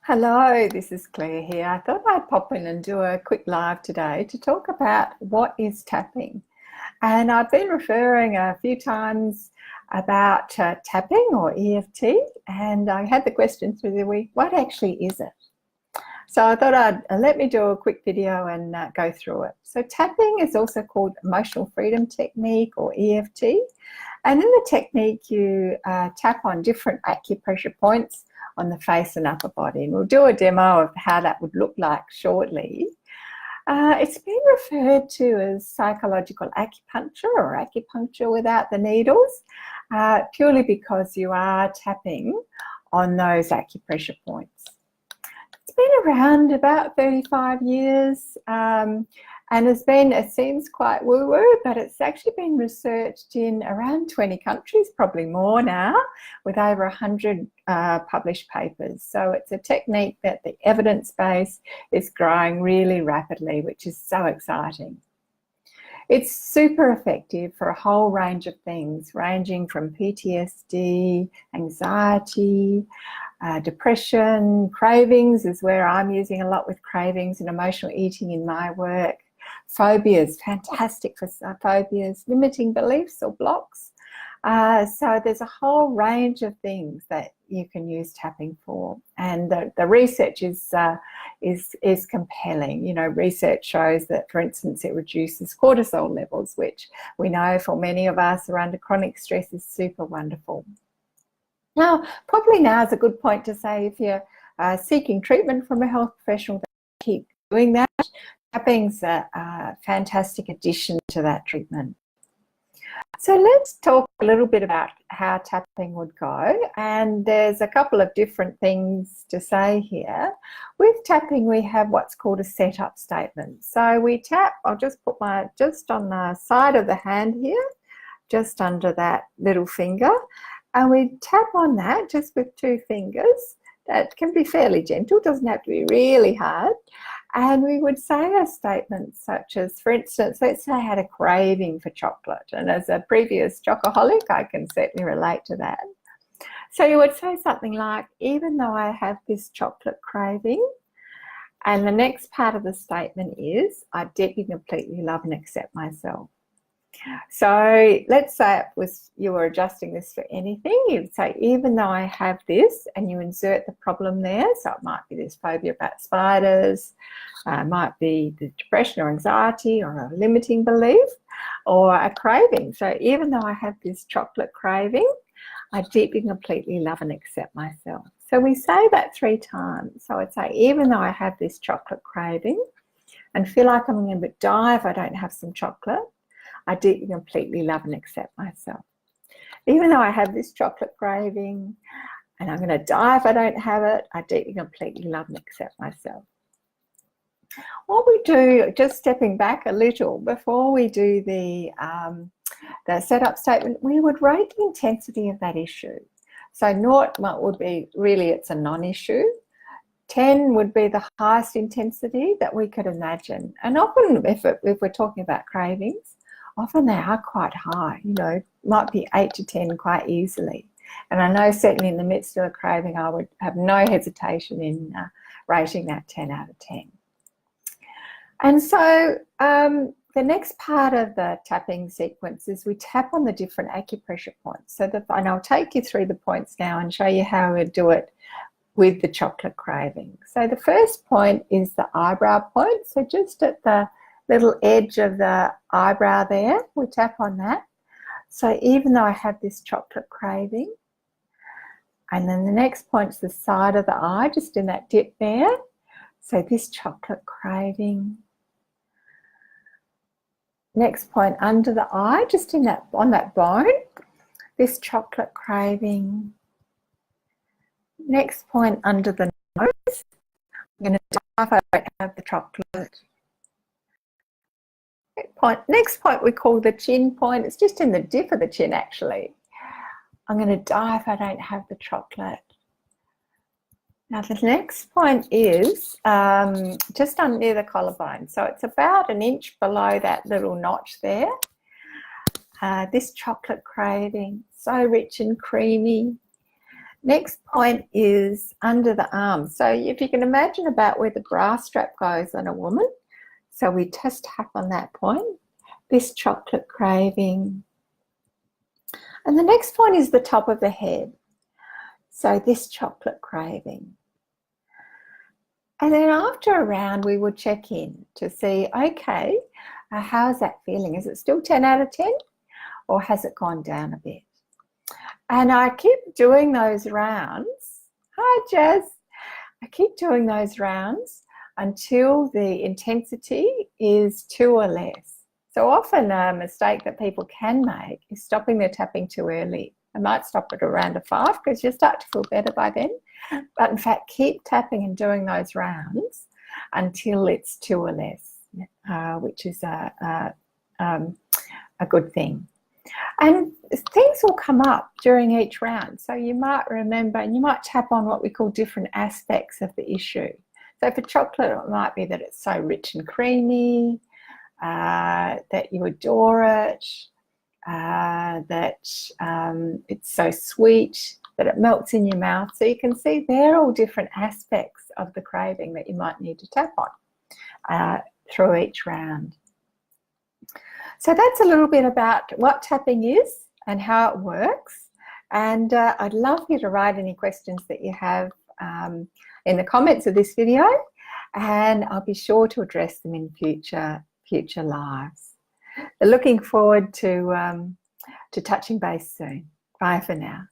Hello, this is Claire here. I thought I'd pop in and do a quick live today to talk about what is tapping. And I've been referring a few times about tapping or EFT, and I had the question through the week, what actually is it? So I thought let me do a quick video and go through it. So tapping is also called emotional freedom technique or EFT. And in the technique, you tap on different acupressure points on the face and upper body. And we'll do a demo of how that would look like shortly. It's been referred to as psychological acupuncture or acupuncture without the needles, purely because you are tapping on those acupressure points. It's been around about 35 years and it seems quite woo-woo, but it's actually been researched in around 20 countries, probably more now, with over 100 published papers. So it's a technique that the evidence base is growing really rapidly, which is so exciting. It's super effective for a whole range of things, ranging from PTSD, anxiety, depression, cravings is where I'm using a lot with cravings and emotional eating in my work. Phobias, fantastic for phobias, limiting beliefs or blocks. So there's a whole range of things that you can use tapping for, and the research is compelling. You know, research shows that, for instance, it reduces cortisol levels, which we know for many of us are under chronic stress is super wonderful. Now, probably now is a good point to say if you're seeking treatment from a health professional, keep doing that. Tapping's a fantastic addition to that treatment. So let's talk a little bit about how tapping would go, and there's a couple of different things to say here. With tapping, we have what's called a setup statement. So we tap, I'll just put just on the side of the hand here, just under that little finger, and we tap on that just with two fingers. That can be fairly gentle, doesn't have to be really hard. And we would say a statement such as, for instance, let's say I had a craving for chocolate. And as a previous chocoholic, I can certainly relate to that. So you would say something like, even though I have this chocolate craving, and the next part of the statement is, I deeply, completely love and accept myself. So let's say you were adjusting this for anything, you'd say, even though I have this, and you insert the problem there. So it might be this phobia about spiders, might be the depression or anxiety or a limiting belief or a craving. So even though I have this chocolate craving, I deeply, completely love and accept myself. So we say that 3 times. So I'd say, even though I have this chocolate craving and feel like I'm going to die if I don't have some chocolate, I deeply, completely love and accept myself. Even though I have this chocolate craving and I'm going to die if I don't have it, I deeply, completely love and accept myself. What we do, just stepping back a little, before we do the setup statement, we would rate the intensity of that issue. So 0 would be really it's a non-issue. 10 would be the highest intensity that we could imagine. And often if we're talking about cravings, often they are quite high, you know, might be 8 to 10 quite easily. And I know certainly in the midst of a craving, I would have no hesitation in rating that 10 out of 10. And so the next part of the tapping sequence is we tap on the different acupressure points. So and I'll take you through the points now and show you how we do it with the chocolate craving. So the first point is the eyebrow point. So just at the little edge of the eyebrow there, we tap on that. So even though I have this chocolate craving, and then the next point's the side of the eye, just in that dip there. So this chocolate craving. Next point under the eye, just in that on that bone, this chocolate craving. Next point under the nose. I'm going to die if I don't have the chocolate. Next point we call the chin point. It's just in the dip of the chin actually. I'm going to die if I don't have the chocolate. Now the next point is just near the collarbone. So it's about 1 inch below that little notch there. This chocolate craving, so rich and creamy. Next point is under the arm. So if you can imagine about where the bra strap goes on a woman, so we just tap on that point, this chocolate craving. And the next point is the top of the head. So this chocolate craving. And then after a round, we will check in to see, okay, how's that feeling? Is it still 10 out of 10 or has it gone down a bit? And I keep doing those rounds. Hi, Jazz. I keep doing those rounds until the intensity is 2 or less. So often a mistake that people can make is stopping their tapping too early. I might stop at around a 5 because you start to feel better by then. But in fact, keep tapping and doing those rounds until it's 2 or less, which is a good thing. And things will come up during each round. So you might remember, and you might tap on what we call different aspects of the issue. So for chocolate, it might be that it's so rich and creamy, that you adore it, that it's so sweet, that it melts in your mouth. So you can see they're all different aspects of the craving that you might need to tap on through each round. So that's a little bit about what tapping is and how it works. And I'd love you to write any questions that you have in the comments of this video, and I'll be sure to address them in future lives. So looking forward to touching base soon. Bye for now.